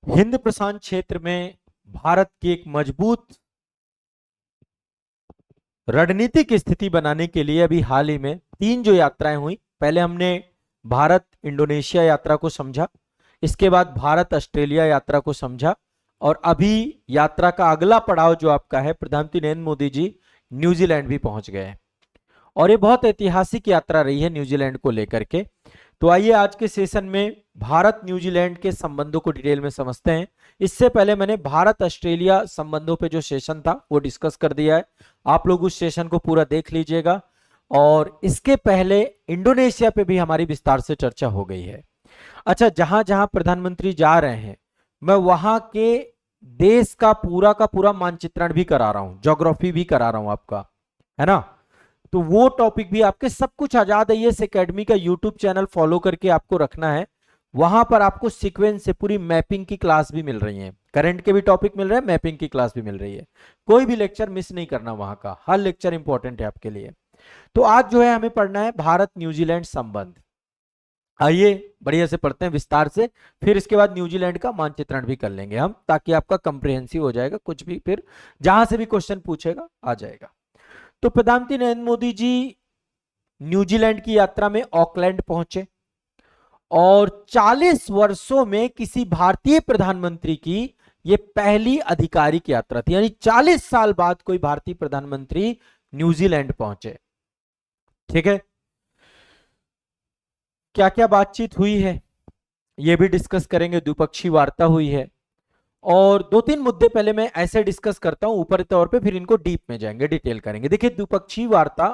हिंद प्रशांत क्षेत्र में भारत की एक मजबूत रणनीतिक स्थिति बनाने के लिए अभी हाल ही में 3 जो यात्राएं हुई, पहले हमने भारत इंडोनेशिया यात्रा को समझा, इसके बाद भारत ऑस्ट्रेलिया यात्रा को समझा, और अभी यात्रा का अगला पड़ाव जो आपका है, प्रधानमंत्री नरेंद्र मोदी जी न्यूजीलैंड भी पहुंच गए हैं। और ये बहुत ऐतिहासिक यात्रा रही है न्यूजीलैंड को लेकर के। तो आइए आज के सेशन में भारत न्यूजीलैंड के संबंधों को डिटेल में समझते हैं। इससे पहले मैंने भारत ऑस्ट्रेलिया संबंधों पे जो सेशन था वो डिस्कस कर दिया है, आप लोग उस सेशन को पूरा देख लीजिएगा। और इसके पहले इंडोनेशिया पे भी हमारी विस्तार से चर्चा हो गई है। अच्छा, जहां जहां प्रधानमंत्री जा रहे हैं मैं वहां के देश का पूरा मानचित्रण भी करा रहा हूं, ज्योग्राफी भी करा रहा हूं आपका, है ना। तो वो टॉपिक भी आपके सब कुछ आजाद आईएएस एकेडमी का यूट्यूब चैनल फॉलो करके आपको रखना है। वहां पर आपको सीक्वेंस से पूरी मैपिंग की क्लास भी मिल रही है, करंट के भी टॉपिक मिल रहे हैं, मैपिंग की क्लास भी मिल रही है। कोई भी लेक्चर मिस नहीं करना, वहां का हर लेक्चर इंपॉर्टेंट है आपके लिए। तो आज जो है हमें पढ़ना है भारत न्यूजीलैंड संबंध। आइए बढ़िया से पढ़ते हैं विस्तार से, फिर इसके बाद न्यूजीलैंड का मानचित्रण भी कर लेंगे हम, ताकि आपका कंप्रिहेंसिव हो जाएगा, कुछ भी फिर जहां से भी क्वेश्चन पूछेगा आ जाएगा। तो प्रधानमंत्री नरेंद्र मोदी जी न्यूजीलैंड की यात्रा में ऑकलैंड पहुंचे, और 40 वर्षों में किसी भारतीय प्रधानमंत्री की यह पहली आधिकारिक यात्रा थी, यानी 40 साल बाद कोई भारतीय प्रधानमंत्री न्यूजीलैंड पहुंचे। ठीक है, क्या क्या बातचीत हुई है यह भी डिस्कस करेंगे, द्विपक्षीय वार्ता हुई है, और 2-3 मुद्दे पहले मैं ऐसे डिस्कस करता हूं ऊपरी तौर पे, फिर इनको डीप में जाएंगे, डिटेल करेंगे। देखिए, द्विपक्षीय वार्ता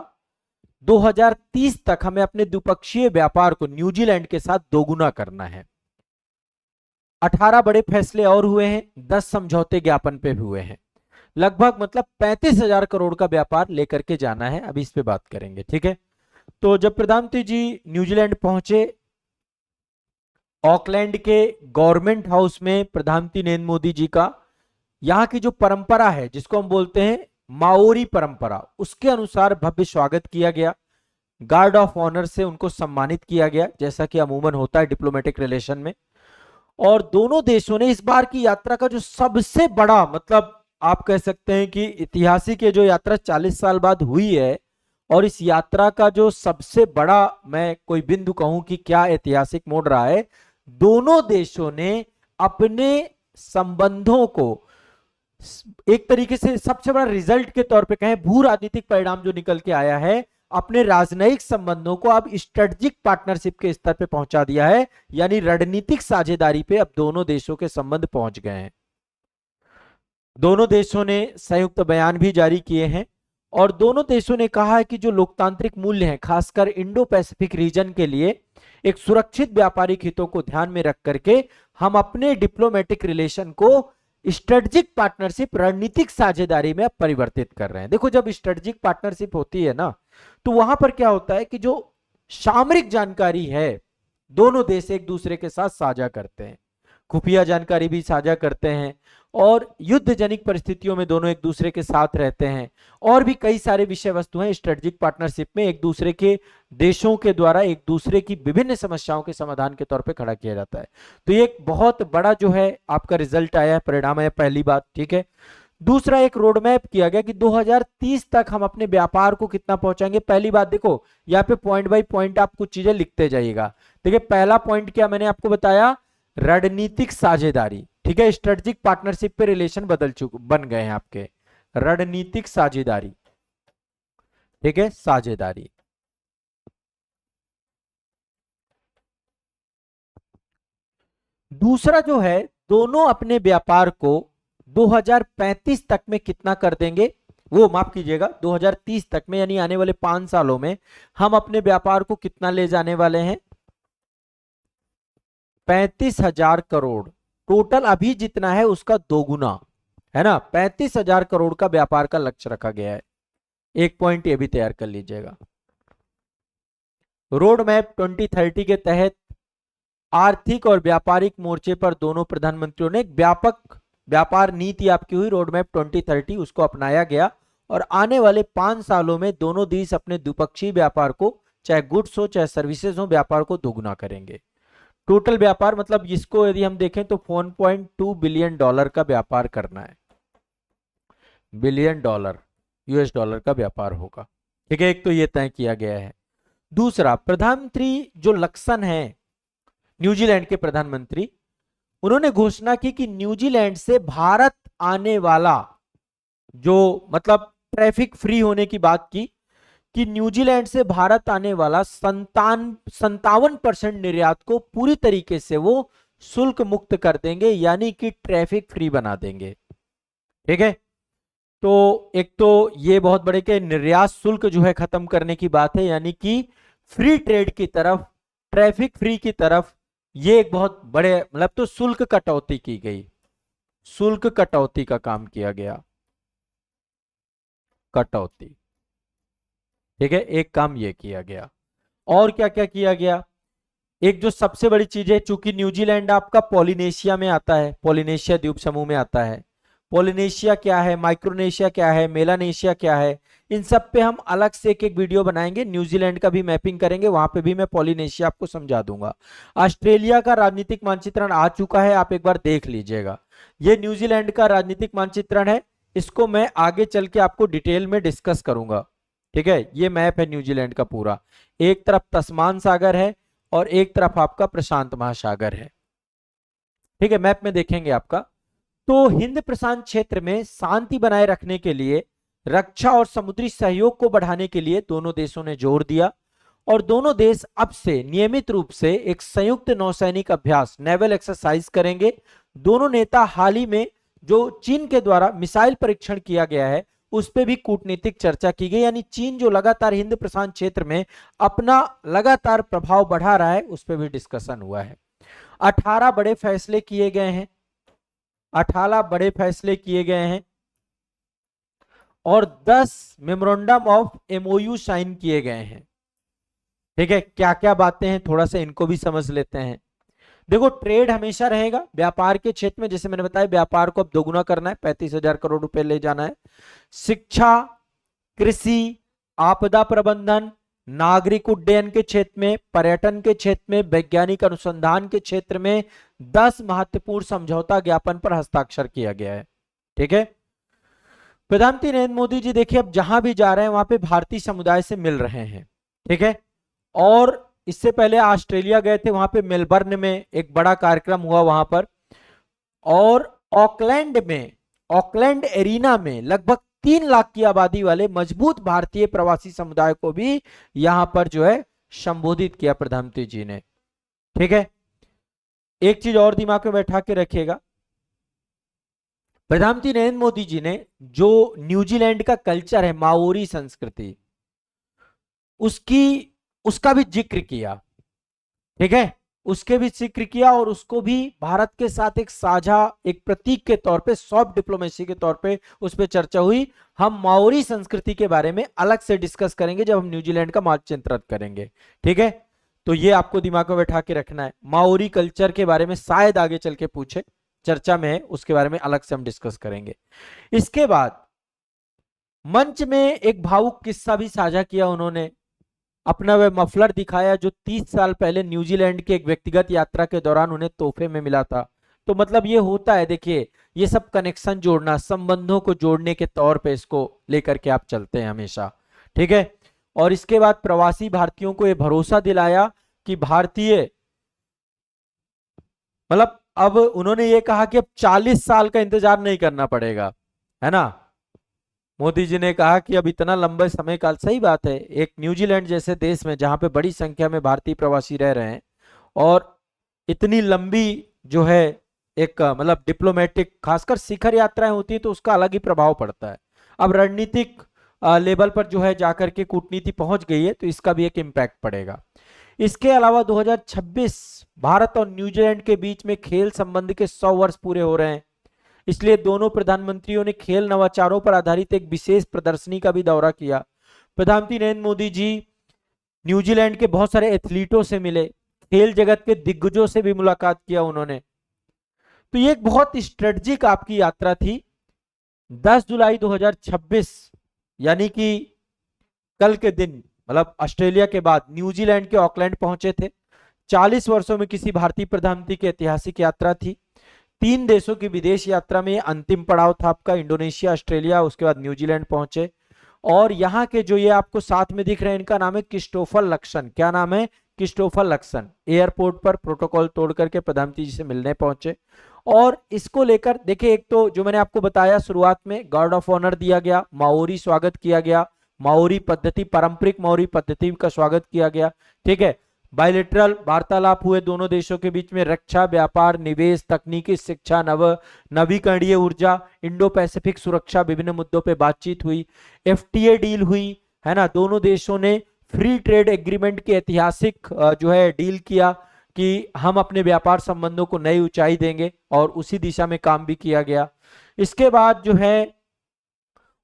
2030 तक हमें अपने द्विपक्षीय व्यापार को न्यूजीलैंड के साथ दोगुना करना है। 18 बड़े फैसले और हुए हैं, 10 समझौते ज्ञापन पे भी हुए हैं, लगभग मतलब 35,000 करोड़ का व्यापार लेकर के जाना है। अभी इस पे बात करेंगे, ठीक है। तो जब प्रधानमंत्री जी न्यूजीलैंड पहुंचे, ऑकलैंड के गवर्नमेंट हाउस में प्रधानमंत्री नरेंद्र मोदी जी का यहां की जो परंपरा है, जिसको हम बोलते हैं माओरी परंपरा, उसके अनुसार भव्य स्वागत किया गया। गार्ड ऑफ ऑनर से उनको सम्मानित किया गया, जैसा कि अमूमन होता है डिप्लोमेटिक रिलेशन में। और दोनों देशों ने इस बार की यात्रा का जो सबसे बड़ा, मतलब आप कह सकते हैं कि ऐतिहासिक ये जो यात्रा 40 साल बाद हुई है, और इस यात्रा का जो सबसे बड़ा मैं कोई बिंदु कहूं कि क्या ऐतिहासिक मोड़ रहा है, दोनों देशों ने अपने संबंधों को एक तरीके से सबसे बड़ा रिजल्ट के तौर पे कहें, भू राजनीतिक परिणाम जो निकल के आया है, अपने राजनयिक संबंधों को अब स्ट्रेटेजिक पार्टनरशिप के स्तर पे पहुंचा दिया है, यानी रणनीतिक साझेदारी पे अब दोनों देशों के संबंध पहुंच गए हैं। दोनों देशों ने संयुक्त बयान भी जारी किए हैं, और दोनों देशों ने कहा है कि जो लोकतांत्रिक मूल्य हैं, खासकर इंडो पैसिफिक रीजन के लिए एक सुरक्षित व्यापारिक हितों को ध्यान में रख करके हम अपने डिप्लोमेटिक रिलेशन को स्ट्रेटेजिक पार्टनरशिप, रणनीतिक साझेदारी में परिवर्तित कर रहे हैं। देखो, जब स्ट्रेटेजिक पार्टनरशिप होती है ना, तो वहां पर क्या होता है कि जो सामरिक जानकारी है दोनों देश एक दूसरे के साथ साझा करते हैं, खुफिया जानकारी भी साझा करते हैं, और युद्ध जनिक परिस्थितियों में दोनों एक दूसरे के साथ रहते हैं, और भी कई सारे विषय वस्तु हैं स्ट्रेटेजिक पार्टनरशिप में, एक दूसरे के देशों के द्वारा एक दूसरे की विभिन्न समस्याओं के समाधान के तौर पे खड़ा किया जाता है। तो ये एक बहुत बड़ा जो है आपका रिजल्ट आया है, परिणाम है, पहली बात, ठीक है। दूसरा, एक रोड मैप किया गया कि 2030 तक हम अपने व्यापार को कितना पहुंचाएंगे। पहली बात देखो, यहाँ पे पॉइंट बाय पॉइंट आप कुछ चीजें लिखते जाइएगा। देखिए, पहला पॉइंट क्या मैंने आपको बताया, रणनीतिक साझेदारी, ठीक है। स्ट्रेटेजिक पार्टनरशिप पे रिलेशन बन गए हैं आपके, रणनीतिक साझेदारी, ठीक है, साझेदारी। दूसरा जो है, दोनों अपने व्यापार को 2035 तक में कितना कर देंगे, वो माफ कीजिएगा 2030 तक में, यानी आने वाले 5 सालों में हम अपने व्यापार को कितना ले जाने वाले हैं, 35,000 करोड़। टोटल अभी जितना है उसका दोगुना, है ना। 35,000 करोड़ का व्यापार का लक्ष्य रखा गया है। एक पॉइंट ये भी तैयार कर लीजिएगा। रोड मैप 2030 के तहत आर्थिक और व्यापारिक मोर्चे पर दोनों प्रधानमंत्रियों ने एक व्यापक व्यापार नीति आपकी हुई, रोड मैप 2030, उसको अपनाया गया, और आने वाले 5 सालों में दोनों देश अपने द्विपक्षीय व्यापार को, चाहे गुड्स हो चाहे सर्विसेज हो, व्यापार को दोगुना करेंगे। टोटल व्यापार मतलब इसको यदि हम देखें तो $1.2 बिलियन का व्यापार करना है, बिलियन डॉलर, यूएस डॉलर का व्यापार होगा। ठीक है, एक तो ये तय किया गया है। दूसरा, प्रधानमंत्री जो लक्सन है न्यूजीलैंड के प्रधानमंत्री, उन्होंने घोषणा की कि न्यूजीलैंड से भारत आने वाला जो मतलब ट्रैफिक फ्री होने की बात की कि न्यूजीलैंड से भारत आने वाला 57% निर्यात को पूरी तरीके से वो शुल्क मुक्त कर देंगे, यानी कि ट्रैफिक फ्री बना देंगे। ठीक है, तो एक तो ये बहुत बड़े के निर्यात शुल्क जो है खत्म करने की बात है, यानी कि फ्री ट्रेड की तरफ, ट्रैफिक फ्री की तरफ, ये एक बहुत बड़े मतलब तो शुल्क कटौती की गई, शुल्क कटौती का काम किया गया, कटौती। ठीक है, एक काम ये किया गया। और क्या क्या किया गया, एक जो सबसे बड़ी चीज है, चूंकि न्यूजीलैंड आपका पॉलिनेशिया में आता है, पॉलिनेशिया द्वीप समूह में आता है। पॉलिनेशिया क्या है, माइक्रोनेशिया क्या है, मेलानेशिया क्या है, इन सब पे हम अलग से एक एक वीडियो बनाएंगे। न्यूजीलैंड का भी मैपिंग करेंगे, वहां पे भी मैं पॉलिनेशिया आपको समझा दूंगा। ऑस्ट्रेलिया का राजनीतिक मानचित्रण आ चुका है, आप एक बार देख लीजिएगा। ये न्यूजीलैंड का राजनीतिक मानचित्रण है, इसको मैं आगे चल के आपको डिटेल में डिस्कस करूंगा। ठीक है, ये मैप है न्यूजीलैंड का पूरा, एक तरफ तस्मान सागर है और एक तरफ आपका प्रशांत महासागर है। ठीक है, मैप में देखेंगे आपका। तो हिंद प्रशांत क्षेत्र में शांति बनाए रखने के लिए, रक्षा और समुद्री सहयोग को बढ़ाने के लिए दोनों देशों ने जोर दिया और दोनों देश अब से नियमित रूप से एक संयुक्त नौसैनिक अभ्यास, नेवल एक्सरसाइज करेंगे। दोनों नेता हाल ही में जो चीन के द्वारा मिसाइल परीक्षण किया गया है उस पर भी कूटनीतिक चर्चा की गई, यानी चीन जो लगातार हिंद प्रशांत क्षेत्र में अपना लगातार प्रभाव बढ़ा रहा है उस पर भी डिस्कशन हुआ है। 18 बड़े फैसले किए गए हैं, 18 बड़े फैसले किए गए हैं और 10 मेमोरेंडम ऑफ एमओयू साइन किए गए हैं। ठीक है, क्या क्या बातें हैं थोड़ा सा इनको भी समझ लेते हैं। देखो, ट्रेड हमेशा रहेगा व्यापार के क्षेत्र में, जैसे मैंने बताया व्यापार को अब दोगुना करना है, 35,000 करोड़ रुपए ले जाना है। शिक्षा, कृषि, आपदा प्रबंधन, नागरिक उड्डयन के क्षेत्र में, पर्यटन के क्षेत्र में, वैज्ञानिक अनुसंधान के क्षेत्र में 10 महत्वपूर्ण समझौता ज्ञापन पर हस्ताक्षर किया गया है। ठीक है, प्रधानमंत्री नरेंद्र मोदी जी देखिए अब जहां भी जा रहे हैं वहां पे भारतीय समुदाय से मिल रहे हैं। ठीक है, और इससे पहले ऑस्ट्रेलिया गए थे, वहां पे मेलबर्न में एक बड़ा कार्यक्रम हुआ वहां पर, और ऑकलैंड में, ऑकलैंड एरिना में लगभग 3 लाख की आबादी वाले मजबूत भारतीय प्रवासी समुदाय को भी यहां पर जो है संबोधित किया प्रधानमंत्री जी ने। ठीक है, एक चीज और दिमाग में बैठा के रखिएगा, प्रधानमंत्री नरेंद्र मोदी जी ने जो न्यूजीलैंड का कल्चर है, माओरी संस्कृति, उसका भी जिक्र किया। ठीक है, उसके भी जिक्र किया और उसको भी भारत के साथ एक साझा, एक प्रतीक के तौर पे, सॉफ्ट डिप्लोमेसी के तौर पे उस पर चर्चा हुई। हम माओरी संस्कृति के बारे में अलग से डिस्कस करेंगे जब हम न्यूजीलैंड का मानचित्रण करेंगे। ठीक है, तो ये आपको दिमाग में बैठा के रखना है। माओरी कल्चर के बारे में शायद आगे चल के पूछे, चर्चा में है, उसके बारे में अलग से हम डिस्कस करेंगे। इसके बाद मंच में एक भावुक किस्सा भी साझा किया उन्होंने, अपना वह मफलर दिखाया जो 30 साल पहले न्यूजीलैंड की एक व्यक्तिगत यात्रा के दौरान उन्हें तोहफे में मिला था। तो मतलब ये होता है, देखिए ये सब कनेक्शन जोड़ना, संबंधों को जोड़ने के तौर पे इसको लेकर के आप चलते हैं हमेशा। ठीक है, और इसके बाद प्रवासी भारतीयों को यह भरोसा दिलाया कि भारतीय, मतलब अब उन्होंने ये कहा कि अब 40 साल का इंतजार नहीं करना पड़ेगा, है ना। मोदी जी ने कहा कि अब इतना लंबे समय का, सही बात है, एक न्यूजीलैंड जैसे देश में जहां पे बड़ी संख्या में भारतीय प्रवासी रह रहे हैं और इतनी लंबी जो है एक मतलब डिप्लोमेटिक, खासकर शिखर यात्राएं होती है तो उसका अलग ही प्रभाव पड़ता है। अब रणनीतिक लेवल पर जो है जाकर के कूटनीति पहुंच गई है तो इसका भी एक इम्पैक्ट पड़ेगा। इसके अलावा 2026 भारत और न्यूजीलैंड के बीच में खेल संबंध के 100 वर्ष पूरे हो रहे हैं, इसलिए दोनों प्रधानमंत्रियों ने खेल नवाचारों पर आधारित एक विशेष प्रदर्शनी का भी दौरा किया। प्रधानमंत्री नरेंद्र मोदी जी न्यूजीलैंड के बहुत सारे एथलीटों से मिले, खेल जगत के दिग्गजों से भी मुलाकात किया उन्होंने। तो ये एक बहुत स्ट्रेटजिक आपकी यात्रा थी। 10 जुलाई 2026 यानी कि कल के दिन, मतलब ऑस्ट्रेलिया के बाद न्यूजीलैंड के ऑकलैंड पहुंचे थे। 40 वर्षों में किसी भारतीय प्रधानमंत्री की ऐतिहासिक यात्रा थी। 3 देशों की विदेश यात्रा में अंतिम पड़ाव था आपका, इंडोनेशिया, ऑस्ट्रेलिया, उसके बाद न्यूजीलैंड पहुंचे। और यहाँ के जो ये आपको साथ में दिख रहे हैं, इनका नाम है क्रिस्टोफर लक्सन। क्या नाम है? Christopher Luxon. एयरपोर्ट पर प्रोटोकॉल तोड़ करके प्रधानमंत्री जी से मिलने पहुंचे। और इसको लेकर देखिए, एक तो जो मैंने आपको बताया शुरुआत में, गार्ड ऑफ ऑनर दिया गया, माओरी स्वागत किया गया, माओरी पद्धति, पारंपरिक माओरी पद्धति का स्वागत किया गया। ठीक है, बायलेटरल वार्तालाप हुए दोनों देशों के बीच में, रक्षा, व्यापार, निवेश, तकनीकी शिक्षा, नवीकरणीय ऊर्जा, इंडो पैसिफिक सुरक्षा, विभिन्न मुद्दों पे बातचीत हुई। एफटीए डील हुई, है ना, दोनों देशों ने फ्री ट्रेड एग्रीमेंट की ऐतिहासिक जो है डील किया कि हम अपने व्यापार संबंधों को नई ऊंचाई देंगे, और उसी दिशा में काम भी किया गया। इसके बाद जो है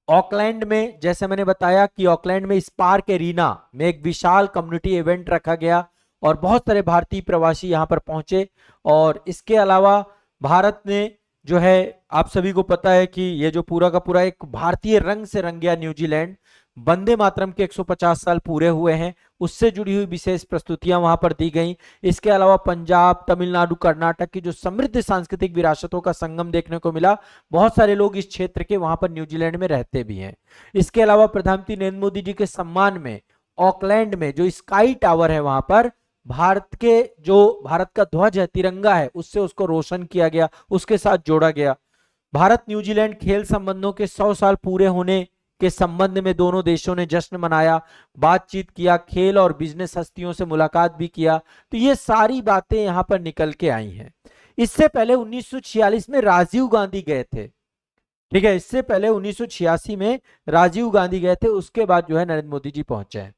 ऑकलैंड में, जैसे मैंने बताया कि ऑकलैंड में स्पार्क एरिना में एक विशाल कम्युनिटी इवेंट रखा गया और बहुत सारे भारतीय प्रवासी यहां पर पहुंचे। और इसके अलावा भारत ने जो है, आप सभी को पता है कि ये जो पूरा का पूरा एक भारतीय रंग से रंग गया न्यूजीलैंड। वंदे मातरम के 150 साल पूरे हुए हैं, उससे जुड़ी हुई विशेष प्रस्तुतियां वहां पर दी गई। इसके अलावा पंजाब, तमिलनाडु, कर्नाटक की जो समृद्ध सांस्कृतिक विरासतों का संगम देखने को मिला। बहुत सारे लोग इस क्षेत्र के वहां पर न्यूजीलैंड में रहते भी हैं। इसके अलावा प्रधानमंत्री नरेंद्र मोदी जी के सम्मान में ऑकलैंड में जो स्काई टावर है, वहां पर भारत का ध्वज है, तिरंगा है, उससे उसको रोशन किया गया, उसके साथ जोड़ा गया। भारत न्यूजीलैंड खेल संबंधों के 100 साल पूरे होने के संबंध में दोनों देशों ने जश्न मनाया, बातचीत किया, खेल और बिजनेस हस्तियों से मुलाकात भी किया। तो ये सारी बातें यहां पर निकल के आई हैं। इससे पहले 1946 में राजीव गांधी गए थे। ठीक है, इससे पहले 1986 में राजीव गांधी गए थे, उसके बाद जो है नरेंद्र मोदी जी पहुंचे हैं।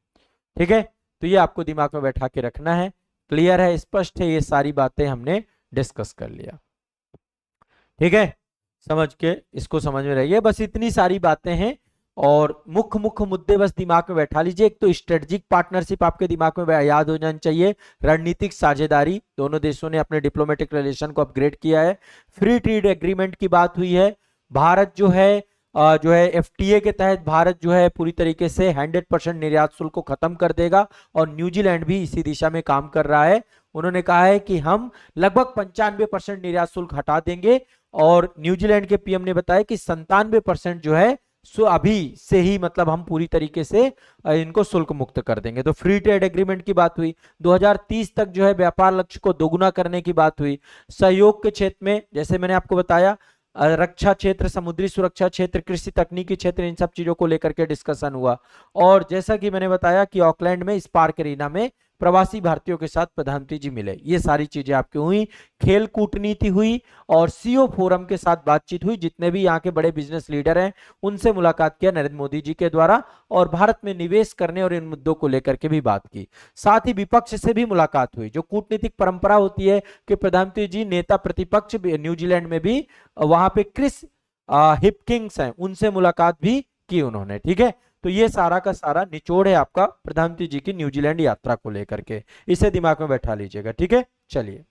ठीक है, तो ये आपको दिमाग में बैठा के रखना है। क्लियर है, स्पष्ट है, ये सारी बातें हमने डिस्कस कर लिया। ठीक है, समझ के इसको समझ में रहिए, बस इतनी सारी बातें हैं। और मुख्य मुख्य मुद्दे बस दिमाग में बैठा लीजिए। एक तो स्ट्रेटेजिक पार्टनरशिप आपके दिमाग में याद हो जानी चाहिए, रणनीतिक साझेदारी, दोनों देशों ने अपने डिप्लोमेटिक रिलेशन को अपग्रेड किया है। फ्री ट्रेड एग्रीमेंट की बात हुई है। भारत जो है एफटीए के तहत भारत जो है पूरी तरीके से 100% निर्यात शुल्क को खत्म कर देगा, और न्यूजीलैंड भी इसी दिशा में काम कर रहा है। उन्होंने कहा है कि हम लगभग 95% निर्यात शुल्क हटा देंगे, और न्यूजीलैंड के पीएम ने बताया कि 97% जो है सो अभी से ही, मतलब हम पूरी तरीके से इनको शुल्क मुक्त कर देंगे। तो फ्री ट्रेड एग्रीमेंट की बात हुई। 2030 तक जो है व्यापार लक्ष्य को दोगुना करने की बात हुई। सहयोग के क्षेत्र में जैसे मैंने आपको बताया, रक्षा क्षेत्र, समुद्री सुरक्षा क्षेत्र, कृषि तकनीकी क्षेत्र, इन सब चीजों को लेकर के डिस्कशन हुआ। और जैसा कि मैंने बताया कि ऑकलैंड में स्पार्क एरिना में प्रवासी भारतीयों के साथ प्रधानमंत्री जी मिले। ये सारी चीजें आपकी हुई। खेल कूटनीति हुई और सीओ फोरम के साथ बातचीत हुई। जितने भी यहाँ के बड़े बिजनेस लीडर हैं उनसे मुलाकात किया नरेंद्र मोदी जी के द्वारा, और भारत में निवेश करने और इन मुद्दों को लेकर के भी बात की। साथ ही विपक्ष से भी मुलाकात हुई। जो कूटनीतिक परंपरा होती है कि प्रधानमंत्री जी नेता प्रतिपक्ष न्यूजीलैंड में भी, वहां पे क्रिस हिपकिंग्स हैं, उनसे मुलाकात भी की उन्होंने। ठीक है, तो ये सारा का सारा निचोड़ है आपका प्रधानमंत्री जी की न्यूजीलैंड यात्रा को लेकर के। इसे दिमाग में बैठा लीजिएगा। ठीक है, चलिए।